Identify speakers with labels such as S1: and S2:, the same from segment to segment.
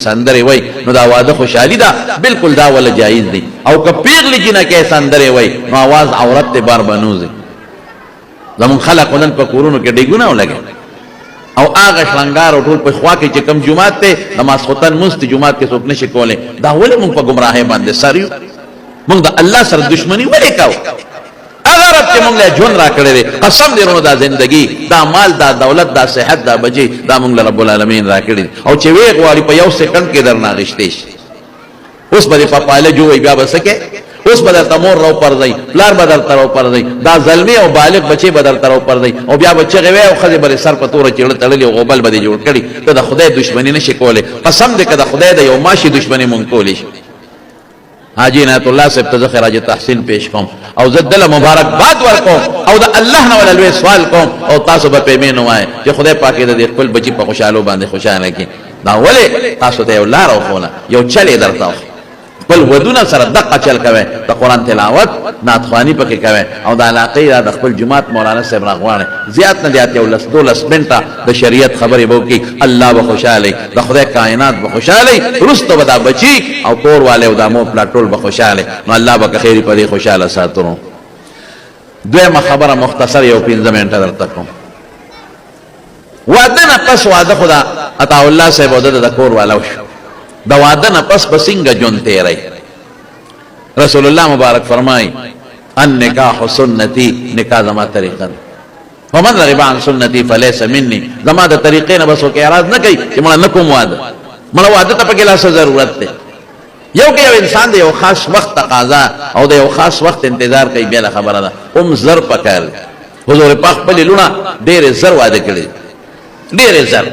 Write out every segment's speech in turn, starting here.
S1: سندره وای نو دا واده خوشحالی ده بالکل دا ولا جایز دی او که پیغلی جنکه سندره وای نو آواز عورت ته بار بنوزي زمون خلق ولن په کورونو کې ډیګونه ولګي او هغه شلنګار او ټول په خوا کې چې کم جمعات ته نماز خطن مست جمعات کې څوک نشي کوله دا ولې مونږ په گمراهۍ باندې سریو مونږ د الله سره دښمنی ولې کاو اگر رب چې مونږ له جون را کړې قسم دې ورو دا زندگی دا مال دا دولت دا صحت دا بچي دا مونږ له رب العالمین را کړې او چې وی غواړي په یو سکند کې درنا غشتې شي اوس به په پاله جوړي بیا بسکه اوس بدل تمور رو پر دی پلار بدل ترو پر دی دا ظلمی او بالغ بچي بدل ترو پر دی او بیا بچي غوي او خزي بر سر په تور چړ تړلې او غبل بده جوړ کړي ته د خدای دښمنی نشي کوله قسم دې کده خدای د یو ماشي دښمنی مونږ کولې شي حاجی عنایت الله صاحب ته خراج تحسین پیش کوم او زدل مبارک باد ورکوم او د الله نه ولوي سوال کوم او تاسو به پیمنه وای چې خدای پاک دې خپل بچي په خوشاله باندې خوشاله کړي دا ولې تاسو ته یو لار او خونه یو چلې درته بل ودونه سره دقه چل کوي د قران تلاوت نعتخوانی پکې کوي او د علاقه د خپل جماعت مولانا صاحب راغواړي زیات نه زیات یو لس دولس منټه د شریعت خبرې وو کی الله به خوشاله د خدای کائنات به خوشاله رستو ودا بچي او کور والے او د مو پلاټول به خوشاله نو الله به خیری پدې خوشاله ساترو دویمه خبره مختصر یو 15 منټه درته کوم واده نه پس واده خدا عطا الله صاحب د کور والو دا واده نه پس بسنګ جون تیرای رسول الله مبارک فرمای ان نکاح سنتی نکاح زما طریقه ومن رغب عن سنتی فليس مني زما د طریقې نه بس او کې اراده نه کوي چې مړه نکوم واده مړه واده ته پکې لا ضرورت ده یو کې یو انسان د یو خاص وخت تقاضا او د یو خاص وخت انتظار کوي بیا خبره ده زر پکار حضور پاک په لونه ډېر زر واده کړي ډېر زر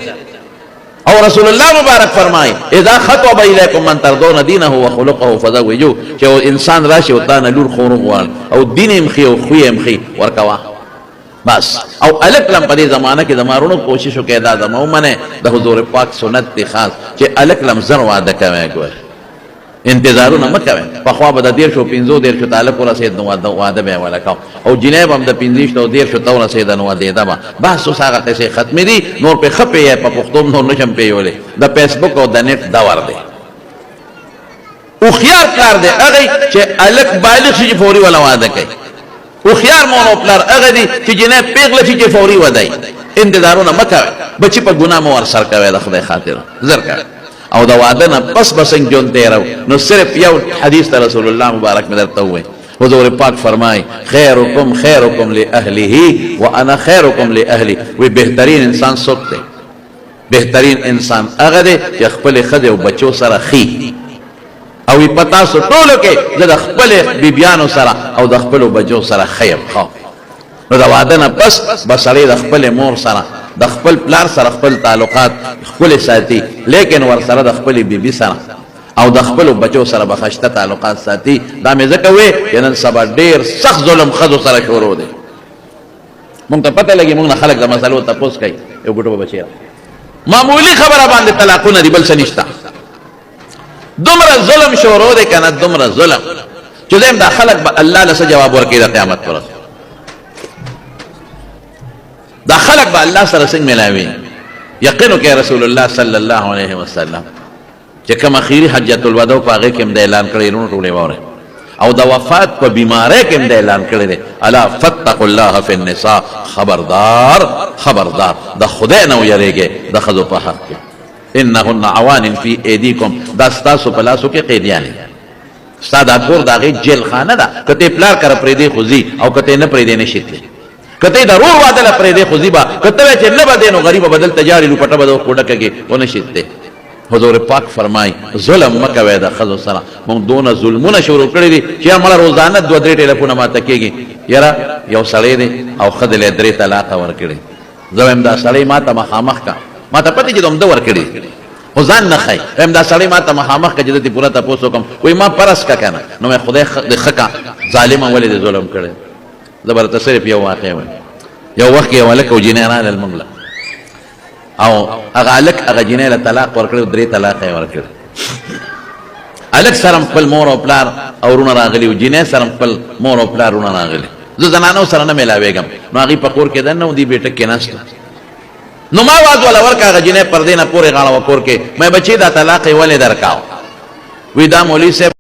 S1: او رسول الله مبارک فرمای اذا خطب الیکم من ترضون دینه وخلقه فزوجوه چې انسان راشي او تانه لور خور او دین مخي او خوې مخي ورکوا بس او الک لم په دې زمانہ کې زمارونو کوشش وکړه دا زمومنه د حضور پاک سنت دی خاص چې الک لم زر واده کوي ګور انتظارونه مکوي په خوا به د 15 تعالی پر سید نو واده به ولا کا او جناب هم د 15 او 10 تور سید نو واده دا بس اوس هغه څه ختم دي نور په خپې په پختوم نور نشم پیولې د فیسبوک او د نت دا ور دي او خيار کار دی هغه چې الک بالغ شي فوري ولا واده کوي او خيار مونو پلار هغه دي چې جناب پیغله شي فوري ودای انتظارونه مکوي بچي په ګناه مو ور سر کوي د خدای خاطر زر کوي او دا واده نه پس بسنګ جون تیرو نو صرف یو حدیث ته رسول الله مبارک میں درته وای حضور پاک فرمای خیرکم خیرکم لاهله وانا خیرکم لاهلی وی بهترین انسان څوک دی بهترین انسان هغه دی چې خپل خدای او بچو سره خي او پتا سو ټولو کې د خپل بیبيانو سره او د خپل بچو سره خیر خو نو دا واده نه پس بسړي د خپل مور سره د خپل پلار سره خپل تعلقات خپل ساتي لیکن ور سره د خپل بیبي سره او د خپل بچو سره بخښته تعلقات ساتي دا مې ځکه وې نن سبا ډېر سخت ظلم خزو سره شروع دی مونږ ته پته لګي مونږ خلک د مسلو تاسو کوي یو ګټو بچي معمولی خبره باندې طلاقونه دی بل څه نشته دومره ظلم شروع دی کنه دومره ظلم چې زم د خلک به الله له جواب ورکړي د قیامت پر دا خلق با الله سره څنګه ملاوي یقینو کې رسول الله صلی الله علیه وسلم چې کوم اخیری حجۃ الوداع په هغه کې اعلان کړی نو ټولې وره او د وفات په بیماری کې اعلان کړی دی الا فتقوا الله فی النساء خبردار خبردار د خدای نه یریږي د خذو په حق کې انهن عوان فی ایدیکم دا ستاسو په لاسو کې قیدیان استاد کور داغه جیل خانه ده کته پلار کر پرې دی خوځي او کته نه پرې دی نشیتلی کته ضرور واده لپاره دی خوځيبا کته چې نه بدینو غریب بدل تجاری لو پټه بدو کوډه کې ونه شته حضور پاک فرمای ظلم مکوي د خزو سره مونږ دون ظلمونه شروع کړی دي چې عمل روزانه 2-3 ټلیفون ماته کېږي یاره یو سړی دی او خدله 3 طلاق ور کړی زم دا سړی ماته مخامخ کا ماته پته چې دوم د ور کړی خو ځان نه خای هم دا سړی ماته مخامخ کا چې دې پورا تاسو کوم وای ما پرس کا کنه نو مې خدای خکا ظالم ولې ظلم کړی زبر صرف یو واقع وای یو وخت یو ولک او جنیران المغلا او هغه الک هغه جنیره طلاق ورکړو 3 طلاق یې ورکړ الک سره خپل مور او پلار اورونه راغلی او جنې سره خپل مور او پلارونه راغلی زه زنانو سره نه ملاويګم نو هغه په کور کې دنه دی بیٹک کې نشته نو ما واز ولا ورکا غجنه پردې نه پورې غاړه وکور کې مې بچی دا طلاق ولې درکاو وی دا مولوی صاحب